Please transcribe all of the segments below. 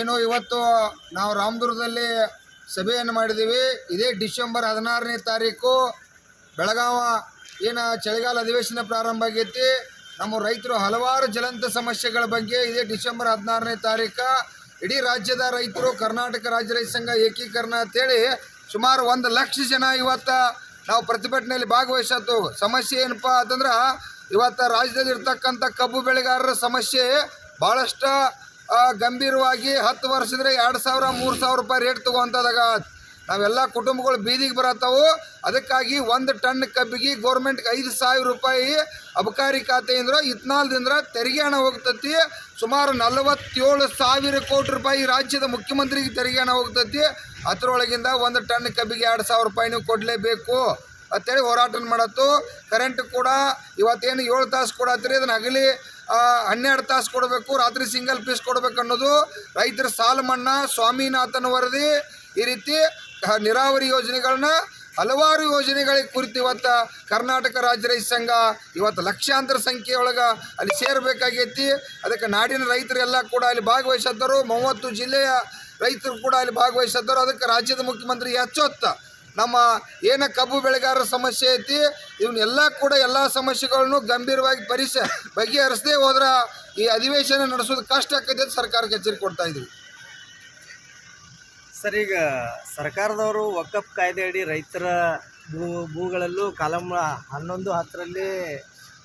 ಏನು ಇವತ್ತು ನಾವು ರಾಮದುರ್ಗದಲ್ಲಿ ಸಭೆಯನ್ನು ಮಾಡಿದ್ದೀವಿ. ಇದೇ ಡಿಸೆಂಬರ್ 16ನೇ ತಾರೀಕು ಬೆಳಗಾವ ಏನು ಚಳಿಗಾಲ ಅಧಿವೇಶನ ಪ್ರಾರಂಭ ಆಗೈತಿ. ನಮ್ಮ ರೈತರು ಹಲವಾರು ಜ್ವಲಂತ ಸಮಸ್ಯೆಗಳ ಬಗ್ಗೆ ಇದೇ ಡಿಸೆಂಬರ್ 16ನೇ ತಾರೀಕು ಇಡೀ ರಾಜ್ಯದ ರೈತರು ಕರ್ನಾಟಕ ರಾಜ್ಯ ರೈತ ಸಂಘ ಏಕೀಕರಣ ಅಂತೇಳಿ ಸುಮಾರು 1 ಲಕ್ಷ ಜನ ಇವತ್ತು ನಾವು ಪ್ರತಿಭಟನೆಯಲ್ಲಿ ಭಾಗವಹಿಸತ್ತು. ಸಮಸ್ಯೆ ಏನಪ್ಪ ಅಂತಂದ್ರೆ ಇವತ್ತು ರಾಜ್ಯದಲ್ಲಿ ಇರ್ತಕ್ಕಂಥ ಕಬ್ಬು ಬೆಳೆಗಾರರ ಸಮಸ್ಯೆ ಭಾಳಷ್ಟು ಗಂಭೀರವಾಗಿ 10 ವರ್ಷದಿಂದ 2,000-3,000 ರೂಪಾಯಿ ರೇಟ್ ತೊಗೊಂತದಾಗ ನಾವೆಲ್ಲ ಕುಟುಂಬಗಳು ಬೀದಿಗೆ ಬರತ್ತವು. ಅದಕ್ಕಾಗಿ 1 ಟನ್ ಕಬ್ಬಿಗೆ ಗೌರ್ಮೆಂಟ್ಗೆ 5,000 ರೂಪಾಯಿ ಅಬಕಾರಿ ಖಾತೆಯಿಂದ ಇತ್ನಾಲ್ದಿಂದ ತೆರಿಗೆ ಹಣ ಹೋಗ್ತತಿ. ಸುಮಾರು 47,000 ಕೋಟಿ ರೂಪಾಯಿ ರಾಜ್ಯದ ಮುಖ್ಯಮಂತ್ರಿಗೆ ತೆರಿಗೆ ಹಣ ಹೋಗ್ತತಿ. ಅದರೊಳಗಿಂದ 1 ಟನ್ ಕಬ್ಬಿಗೆ 2,000 ರೂಪಾಯಿ ನೀವು ಕೊಡಲೇಬೇಕು ಅಂತೇಳಿ ಹೋರಾಟ ಮಾಡತ್ತು. ಕರೆಂಟ್ ಕೂಡ ಇವತ್ತೇನು 7 ತಾಸು ಕೊಡತ್ರಿ, ಅದನ್ನ ಹಗಲಿ 12 ತಾಸು ಕೊಡಬೇಕು, ರಾತ್ರಿ ಸಿಂಗಲ್ ಪೀಸ್ ಕೊಡಬೇಕು ಅನ್ನೋದು ರೈತರ ಸಾಲ ಮನ್ನಾ, ಸ್ವಾಮಿನಾಥನ್ ವರದಿ, ಈ ರೀತಿ ನೀರಾವರಿ ಯೋಜನೆಗಳನ್ನ ಹಲವಾರು ಯೋಜನೆಗಳಿಗೆ ಕುರಿತು ಇವತ್ತು ಕರ್ನಾಟಕ ರಾಜ್ಯ ರೈತ ಸಂಘ ಇವತ್ತು ಲಕ್ಷಾಂತರ ಸಂಖ್ಯೆಯೊಳಗೆ ಅಲ್ಲಿ ಸೇರಬೇಕಾಗೈತಿ. ಅದಕ್ಕೆ ನಾಡಿನ ರೈತರೆಲ್ಲ ಕೂಡ ಅಲ್ಲಿ ಭಾಗವಹಿಸಿದ್ದರು. 30 ಜಿಲ್ಲೆಯ ರೈತರು ಕೂಡ ಅಲ್ಲಿ ಭಾಗವಹಿಸಿದ್ದರು. ಅದಕ್ಕೆ ರಾಜ್ಯದ ಮುಖ್ಯಮಂತ್ರಿ ಎಚ್ಚೊತ್ತ ನಮ್ಮ ಏನು ಕಬ್ಬು ಬೆಳೆಗಾರರ ಸಮಸ್ಯೆ ಐತಿ ಇವನ್ನೆಲ್ಲ ಕೂಡ ಎಲ್ಲ ಸಮಸ್ಯೆಗಳನ್ನು ಗಂಭೀರವಾಗಿ ಬಗೆಹರಿಸದೆ ಹೋದ್ರೆ ಈ ಅಧಿವೇಶನ ನಡೆಸೋದು ಕಷ್ಟ ಆಕೈತೆ ಅಂತ ಸರ್ಕಾರಕ್ಕೆ ಎಚ್ಚರಿಕೆ ಕೊಡ್ತಾ ಇದ್ದೀವಿ. ಸರ್, ಈಗ ಸರ್ಕಾರದವರು ವಕಫ್ ಕಾಯ್ದೆ ಅಡಿ ರೈತರ ಭೂಗಳಲ್ಲೂ ಕಾಲಮ್ 11-10ರಲ್ಲಿ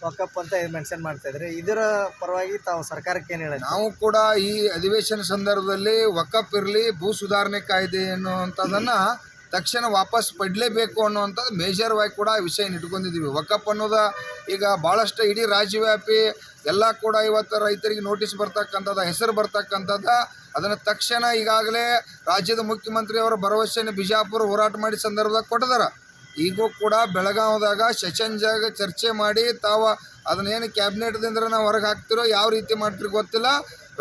ವಕಫ್ ಅಂತ ಮೆನ್ಷನ್ ಮಾಡ್ತಾ ಇದ್ದಾರೆ. ಇದರ ಪರವಾಗಿ ತಾವು ಸರ್ಕಾರಕ್ಕೆ ಏನು ಹೇಳಿ? ನಾವು ಕೂಡ ಈ ಅಧಿವೇಶನ ಸಂದರ್ಭದಲ್ಲಿ ವಕಫ್ ಇರಲಿ, ಭೂ ಸುಧಾರಣೆ ಕಾಯ್ದೆ ಅನ್ನುವಂಥದ್ದನ್ನು ತಕ್ಷಣ ವಾಪಸ್ ಪಡಲೇಬೇಕು ಅನ್ನುವಂಥದ್ದು ಮೇಜರ್ವಾಗಿ ಕೂಡ ವಿಷಯ ಇಟ್ಕೊಂಡಿದ್ದೀವಿ. ವಕಫ್ ಅನ್ನೋದು ಈಗ ಭಾಳಷ್ಟು ಇಡೀ ರಾಜ್ಯವ್ಯಾಪಿ ಎಲ್ಲ ಕೂಡ ಇವತ್ತು ರೈತರಿಗೆ ನೋಟಿಸ್ ಬರ್ತಕ್ಕಂಥದ್ದು, ಹೆಸರು ಬರ್ತಕ್ಕಂಥದ್ದು. ಅದನ್ನು ತಕ್ಷಣ ಈಗಾಗಲೇ ರಾಜ್ಯದ ಮುಖ್ಯಮಂತ್ರಿಯವರ ಭರವಸೆಯನ್ನು ಬಿಜಾಪುರ ಹೋರಾಟ ಮಾಡಿ ಸಂದರ್ಭದಾಗ ಕೊಟ್ಟಿದ್ದಾರೆ. ಈಗೂ ಕೂಡ ಬೆಳಗಾವದಾಗ ಸೆಷನ್ಜಾಗ ಚರ್ಚೆ ಮಾಡಿ ತಾವು ಅದನ್ನೇನು ಕ್ಯಾಬಿನೆಟ್ದಿಂದ ನಾವು ಹೊರಗೆ ಹಾಕ್ತಿರೋ ಯಾವ ರೀತಿ ಮಾಡ್ತಿರೋ ಗೊತ್ತಿಲ್ಲ.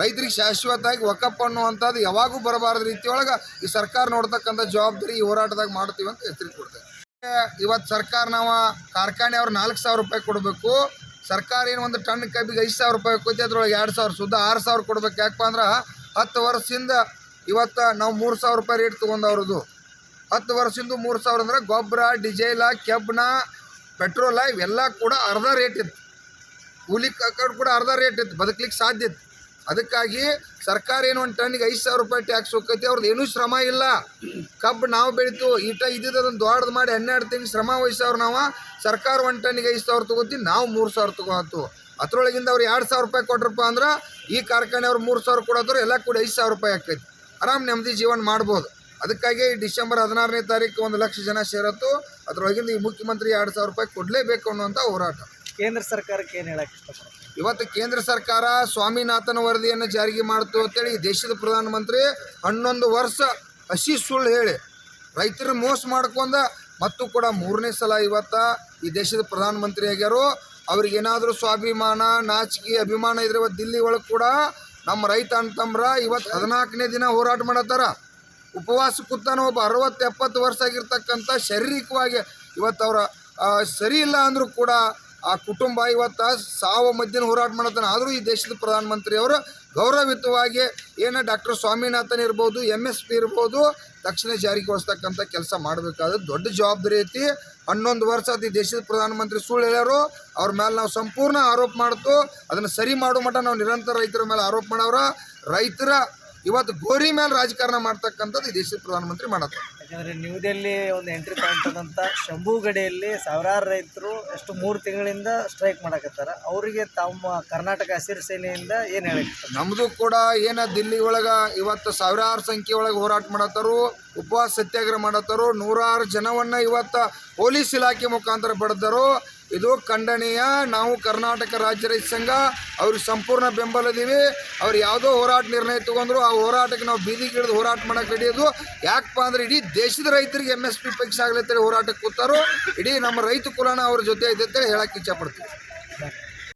ರೈತರಿಗೆ ಶಾಶ್ವತವಾಗಿ ವಕಫ್ ಅನ್ನುವಂಥದ್ದು ಯಾವಾಗೂ ಬರಬಾರ್ದು ರೀತಿಯೊಳಗೆ ಈ ಸರ್ಕಾರ ನೋಡ್ತಕ್ಕಂಥ ಜವಾಬ್ದಾರಿ ಈ ಹೋರಾಟದಾಗ ಮಾಡ್ತೀವಿ ಅಂತ ಎಚ್ಚರಿಕೆ ಕೊಡ್ತೇವೆ. ಇವತ್ತು ಸರ್ಕಾರ ನಾವು ಕಾರ್ಖಾನೆ ಅವ್ರು 4,000 ರೂಪಾಯಿ ಕೊಡಬೇಕು. ಸರ್ಕಾರ ಏನು 1 ಟನ್ ಕಬ್ಬಿಗೆ 5,000 ರೂಪಾಯಿ ಕೊಯ್ತಿ, ಅದ್ರೊಳಗೆ 2,000 ಸುದ್ದ 6,000 ಕೊಡ್ಬೇಕು. ಯಾಕಪ್ಪ ಅಂದ್ರೆ 10 ವರ್ಷದಿಂದ ಇವತ್ತು ನಾವು 3,000 ರೂಪಾಯಿ ರೇಟ್ ತೊಗೊಂಡವ್ರದ್ದು. 10 ವರ್ಷದಿಂದ 3,000 ಅಂದ್ರೆ ಗೊಬ್ಬರ, ಡೀಸೆಲ, ಕೆಬ್ಬನ, ಪೆಟ್ರೋಲ ಇವೆಲ್ಲ ಕೂಡ ಅರ್ಧ ರೇಟ್ ಇತ್ತು. ಕೂಲಿ ಕೂಡ ಅರ್ಧ ರೇಟ್ ಇತ್ತು, ಬದುಕಲಿಕ್ಕೆ ಸಾಧ್ಯ ಇತ್ತು. ಅದಕ್ಕಾಗಿ ಸರ್ಕಾರ ಏನು 1 ಟನ್ನಿಗೆ 5,000 ರೂಪಾಯಿ ಟ್ಯಾಕ್ಸ್ ಹೋಗ್ತೈತಿ. ಅವ್ರದ್ದು ಏನೂ ಶ್ರಮ ಇಲ್ಲ. ಕಬ್ಬು ನಾವು ಬೆಳೀತು ಇದ್ದಿದ್ದದನ್ನು ದೊಡ್ಡದು ಮಾಡಿ 12 ತಿಂಗಳು ಶ್ರಮ ವಹಿಸೋರು ನಾವು. ಸರ್ಕಾರ 1 ಟನ್ನಿಗೆ 5,000 ತೊಗೋತೀವಿ, ನಾವು 3,000 ತೊಗೋತು. ಅದರೊಳಗಿಂದ ಅವ್ರು 2,000 ರೂಪಾಯಿ ಕೊಟ್ರಪ್ಪ ಅಂದ್ರೆ ಈ ಕಾರ್ಖಾನೆ ಅವ್ರು 3,000 ಕೊಡೋದ್ರು ಎಲ್ಲ ಕೂಡ 5,000 ರೂಪಾಯಿ ಆಕೈತಿ. ಆರಾಮ್ ನೆಮ್ಮದಿ ಜೀವನ ಮಾಡ್ಬೋದು. ಅದಕ್ಕಾಗಿ ಡಿಸೆಂಬರ್ 16ನೇ ತಾರೀಕು 1 ಲಕ್ಷ ಜನ ಸೇರತ್ತು. ಅದರೊಳಗಿಂದ ಈ ಮುಖ್ಯಮಂತ್ರಿ 2,000 ರೂಪಾಯಿ ಕೊಡಲೇಬೇಕು ಅನ್ನುವಂಥ ಹೋರಾಟ. ಕೇಂದ್ರ ಸರ್ಕಾರಕ್ಕೆ ಏನು ಹೇಳಕ್ಕೆ ಇಷ್ಟಪಡ್ತಾರೆ? ಇವತ್ತು ಕೇಂದ್ರ ಸರ್ಕಾರ ಸ್ವಾಮಿನಾಥನ್ ವರದಿಯನ್ನು ಜಾರಿಗೆ ಮಾಡ್ತು ಅಂತೇಳಿ ಈ ದೇಶದ ಪ್ರಧಾನಮಂತ್ರಿ 11 ವರ್ಷ ಹಸಿ ಸುಳ್ಳು ಹೇಳಿ ರೈತರ ಮೋಸ ಮಾಡ್ಕೊಂಡ ಮತ್ತು ಕೂಡ 3ನೇ ಸಲ ಇವತ್ತು ಈ ದೇಶದ ಪ್ರಧಾನಮಂತ್ರಿ ಆಗ್ಯಾರು. ಅವ್ರಿಗೇನಾದರೂ ಸ್ವಾಭಿಮಾನ, ನಾಚಿಕೆ, ಅಭಿಮಾನ ಇದ್ರೆ ಇವತ್ತು ದಿಲ್ಲಿ ಒಳಗೆ ಕೂಡ ನಮ್ಮ ರೈತ ಅಂತಂಬ್ರ ಇವತ್ತು 14ನೇ ದಿನ ಹೋರಾಟ ಮಾಡತ್ತಾರ. ಉಪವಾಸ ಕೂತಾನ ಒಬ್ಬ 60-70 ವರ್ಷ ಆಗಿರ್ತಕ್ಕಂಥ ಶಾರೀರಿಕವಾಗಿ ಇವತ್ತು ಅವರ ಸರಿ ಇಲ್ಲ ಅಂದರೂ ಕೂಡ ಆ ಕುಟುಂಬ ಇವತ್ತು ಸಾವು ಮಧ್ಯನ ಹೋರಾಟ ಮಾಡತ್ತಾನೆ. ಆದರೂ ಈ ದೇಶದ ಪ್ರಧಾನಮಂತ್ರಿಯವರು ಗೌರವಯುತವಾಗಿ ಏನು ಡಾಕ್ಟರ್ ಸ್ವಾಮಿನಾಥನ್ ಇರ್ಬೋದು, MSP ಇರ್ಬೋದು, ತಕ್ಷಣ ಜಾರಿಗೊಳಿಸ್ತಕ್ಕಂಥ ಕೆಲಸ ಮಾಡಬೇಕಾದ್ರೆ ದೊಡ್ಡ ಜವಾಬ್ದಾರಿ ಐತಿ. 11 ವರ್ಷ ಈ ದೇಶದ ಪ್ರಧಾನಮಂತ್ರಿ ಸುಳ್ಳು ಹೇಳ್ಯಾರು. ಅವ್ರ ಮೇಲೆ ನಾವು ಸಂಪೂರ್ಣ ಆರೋಪ ಮಾಡ್ತು. ಅದನ್ನು ಸರಿ ಮಾಡೋ ಮಟ್ಟ ನಾವು ನಿರಂತರ ರೈತರ ಮೇಲೆ ಆರೋಪ ಮಾಡವ್ರ. ರೈತರ ಇವತ್ತು ಗೋರಿ ಮೇಲೆ ರಾಜಕಾರಣ ಮಾಡ್ತಕ್ಕಂಥದ್ದು ಈ ದೇಶದ ಪ್ರಧಾನಮಂತ್ರಿ ಮಾಡತ್ತೆ. ಯಾಕಂದರೆ ನ್ಯೂ ಡೆಲ್ಲಿ ಒಂದು ಎಂಟ್ರಿ ಪಾಯಿಂಟ್ ಆದಂಥ ಶಂಭುಗಡಿಯಲ್ಲಿ ಸಾವಿರಾರು ರೈತರು 3 ತಿಂಗಳಿಂದ ಸ್ಟ್ರೈಕ್ ಮಾಡಕತ್ತಾರ. ಅವರಿಗೆ ತಮ್ಮ ಕರ್ನಾಟಕ ಹಸಿರು ಸೇನೆಯಿಂದ ಏನು ಹೇಳಕ್ಕೆ? ನಮ್ಮದು ಕೂಡ ಏನು ದಿಲ್ಲಿ ಒಳಗೆ ಇವತ್ತು ಸಾವಿರಾರು ಸಂಖ್ಯೆ ಒಳಗೆ ಹೋರಾಟ ಮಾಡತ್ತಾರು, ಉಪವಾಸ ಸತ್ಯಾಗ್ರಹ ಮಾಡತ್ತಾರು. 100 ಜನವನ್ನು ಇವತ್ತು ಪೊಲೀಸ್ ಇಲಾಖೆ ಮುಖಾಂತರ ಬಡ್ದರು. ಇದು ಖಂಡನೀಯ. ನಾವು ಕರ್ನಾಟಕ ರಾಜ್ಯ ರೈತ ಸಂಘ ಅವ್ರಿಗೆ ಸಂಪೂರ್ಣ ಬೆಂಬಲದೀವಿ. ಅವ್ರು ಯಾವುದೋ ಹೋರಾಟ ನಿರ್ಣಯ ತೊಗೊಂಡ್ರು ಆ ಹೋರಾಟಕ್ಕೆ ನಾವು ಬೀದಿಗೆ ಇಳಿದು ಹೋರಾಟ ಮಾಡೋಕೆ ಹಿಡಿಯೋದು. ಯಾಕಪ್ಪ ಅಂದ್ರೆ ಇಡೀ ದೇಶದ ರೈತರಿಗೆ MSP ಫಿಕ್ಸ್ ಆಗ್ಲತ್ತೇಳಿ ಹೋರಾಟಕ್ಕೆ ಕೂತಾರೋ. ಇಡೀ ನಮ್ಮ ರೈತ ಕುಲನ ಅವ್ರ ಜೊತೆ ಐತೆ ಅಂತೇಳಿ ಹೇಳಕ್ಕೆ ಇಚ್ಛಪಡ್ತೀವಿ.